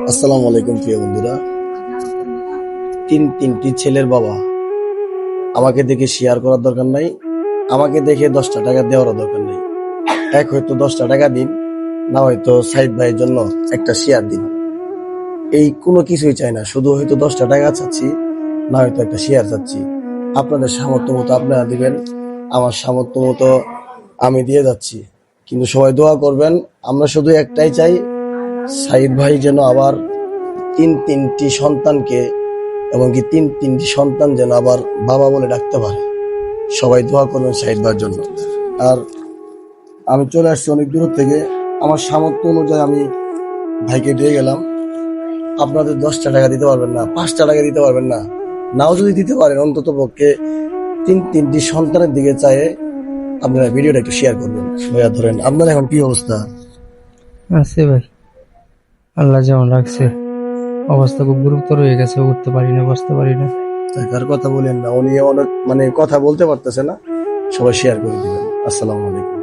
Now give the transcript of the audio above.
আসসালামু আলাইকুম প্রিয় বন্ধুরা। তিনটি ছেলের বাবা। আমাকে দেখে শেয়ার করার দরকার নাই, আমাকে দেখে 10টা টাকা দেওয়ার দরকার নেই। এক হয়তো 10টা টাকা দিন, না হয়তো সাইদ ভাইয়ের জন্য একটা শেয়ার দিন। এই কোনো কিছুই চাই না, শুধু হয়তো 10টা টাকা চাচ্ছি, না হয়তো একটা শেয়ার চাচ্ছি। আপনাদের সামর্থ্য মতো আপনারা দিবেন, আমার সামর্থ্য মতো আমি দিয়ে যাচ্ছি। কিন্তু সবাই দোয়া করবেন। আমরা শুধু একটাই চাই, সাইদ ভাই যেন আবার তিনটি সন্তানকে, এমনকি তিনটি সন্তান যেন আবার বাবা বলে ডাকতে পারে। সবাই দোয়া করবেন সাইদ ভাইয়ের জন্য। আর আমি চলে আসছি অনেক দূর থেকে, আমার সামর্থ্য অনুযায়ী আমি ভাইকে দিয়ে গেলাম। আপনাদের 10টা টাকা দিতে পারবেন না, 5টা টাকা দিতে পারবেন না, নাও যদি দিতে পারেন অন্তত পক্ষে তিনটি সন্তানের দিকে চায়ে আপনারা ভিডিওটা একটু শেয়ার করবেন। ভাইয়া ধরেন, আপনার এখন কি অবস্থা? আছে ভাই, আল্লাহ যেমন রাখছে। অবস্থা খুব গুরুতর হয়ে গেছে, উঠতে পারি না, বসতে পারি না। তার কথা বলেন না, উনি অনেক কথা বলতে পারতেছে না। সবাই শেয়ার করে দিবেন। আসসালামু আলাইকুম।